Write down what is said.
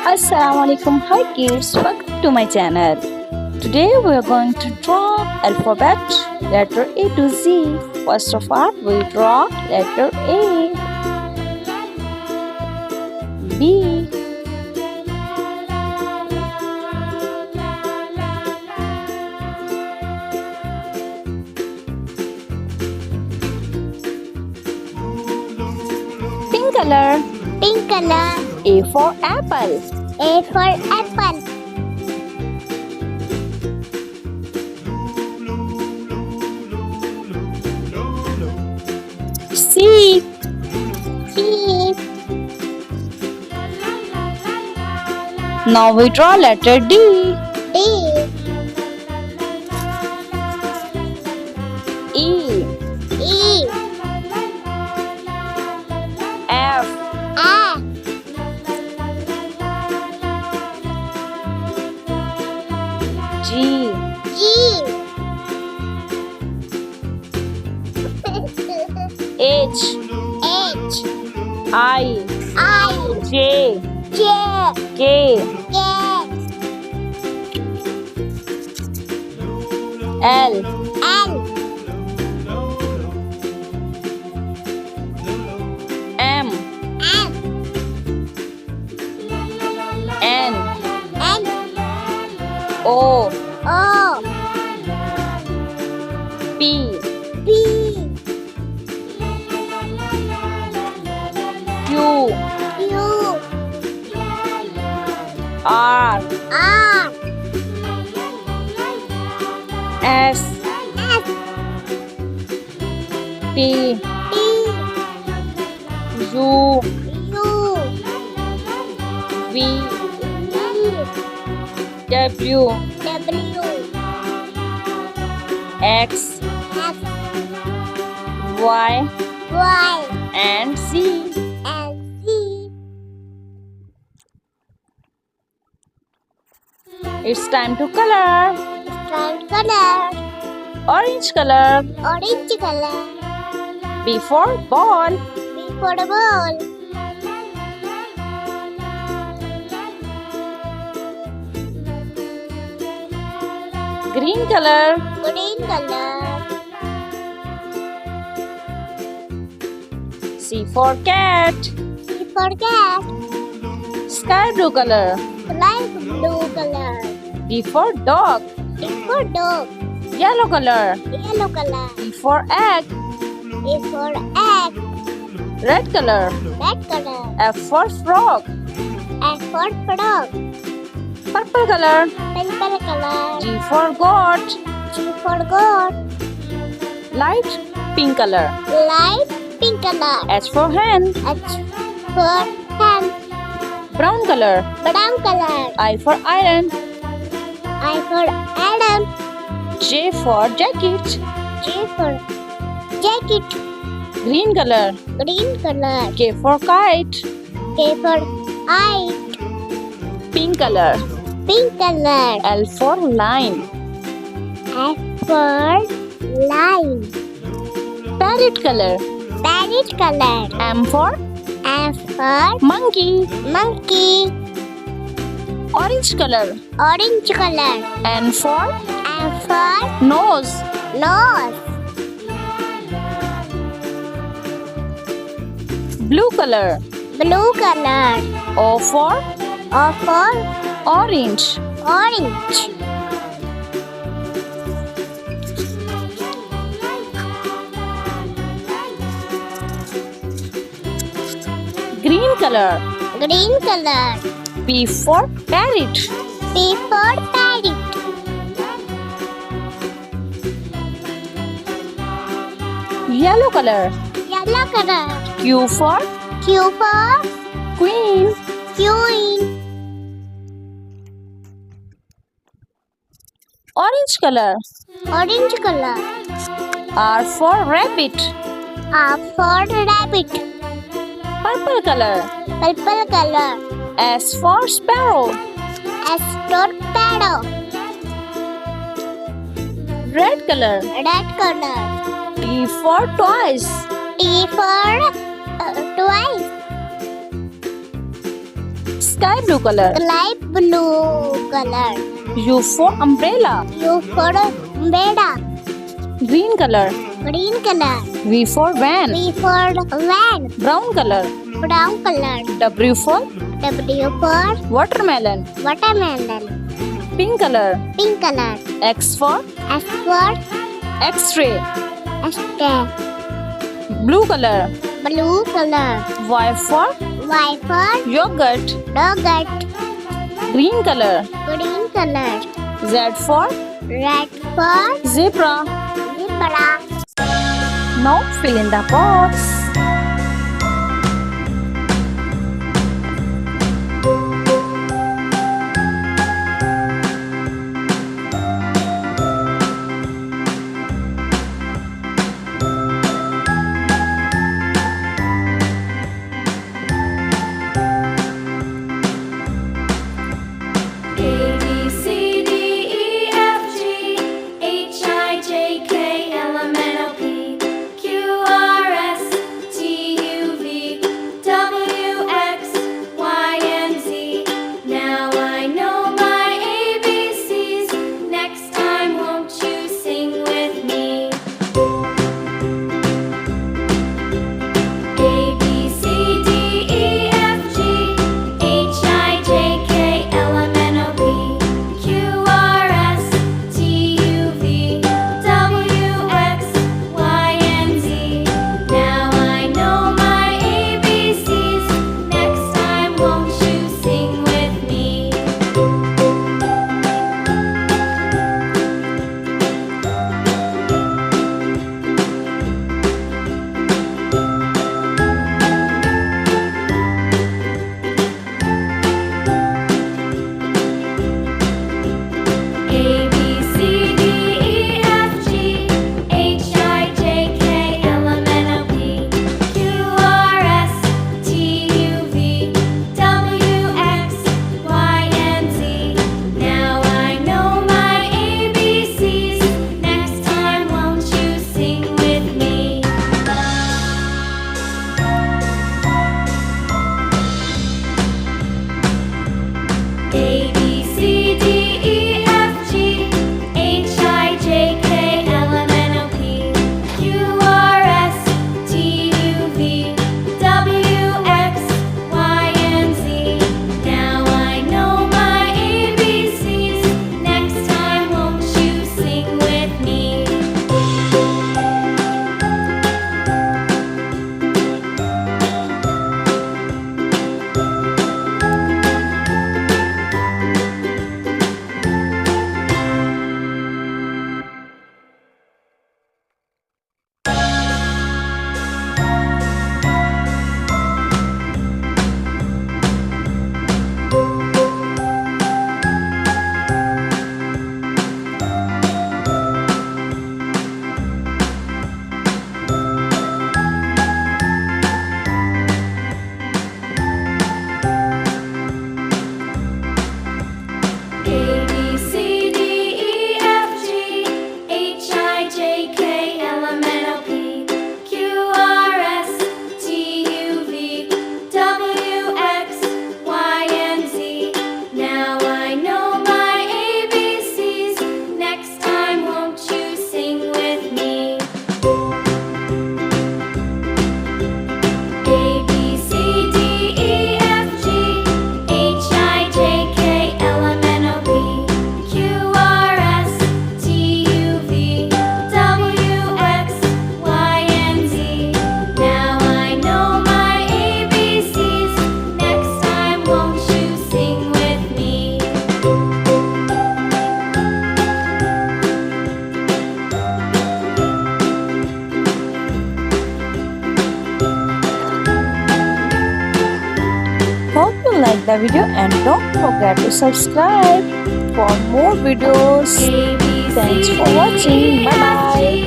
Assalamualaikum, hi kids, welcome to my channel. Today we are going to draw alphabet letter A to Z. First of all, we draw letter A, B, pink color, A for apple, A for apple. C, C. now we draw letter D, D. E, E. F, A. G, G. H, H. I, I. J, J. K, K. L, L. M, M. N, N. O, O. P, P. Q, Q. R, R. S, S. T, T. U, U. V, V. W, W. X, X. Y, Y. and Z. And Z. It's time to color. Striped color. Orange color. Orange color. B for ball. B for the ball. Green color. Green color. C for cat. C for cat. Sky blue color. Light blue color. D for dog. D for dog. Yellow color. Yellow color. E for egg. E for egg. Red color. Red color. F for frog. F for frog. Purple color. Purple color. G for goat. G for goat. Light pink color. Light pink color. H for hen. H for hen. Brown color. Brown color. I for island. I for Adam. J for jacket. J for jacket. Green color. Green color. K for kite. K for eye. Pink color. Pink color. L for line. F for line. Parrot color. Parrot color. M for F for monkey. monkey. Orange color. Orange color. N for F for nose. nose. Blue color. Blue color. O for O for orange. orange. Green color. Green color. P for parrot. P for parrot. Yellow color. Yellow color. Q for Q for queen. queen. Orange color. Orange color. R for rabbit. R for rabbit. Purple color. Purple color. S for sparrow. S for sparrow. Red color. Red color. T for toys. T for twice. Sky blue color. Light blue color. U for umbrella. U for umbrella. Green color. Green color. V for van. V for van. Brown color. Brown color. W for W for watermelon. watermelon. Pink color. Pink color. X for S for X-ray. X-ray. Blue color. Blue color. Y for Y for yogurt. yogurt. Green color. Green color. Z for Red for zebra. zebra. Now fill in the box. Like the video and don't forget to subscribe for more videos. Thanks for watching. Bye bye.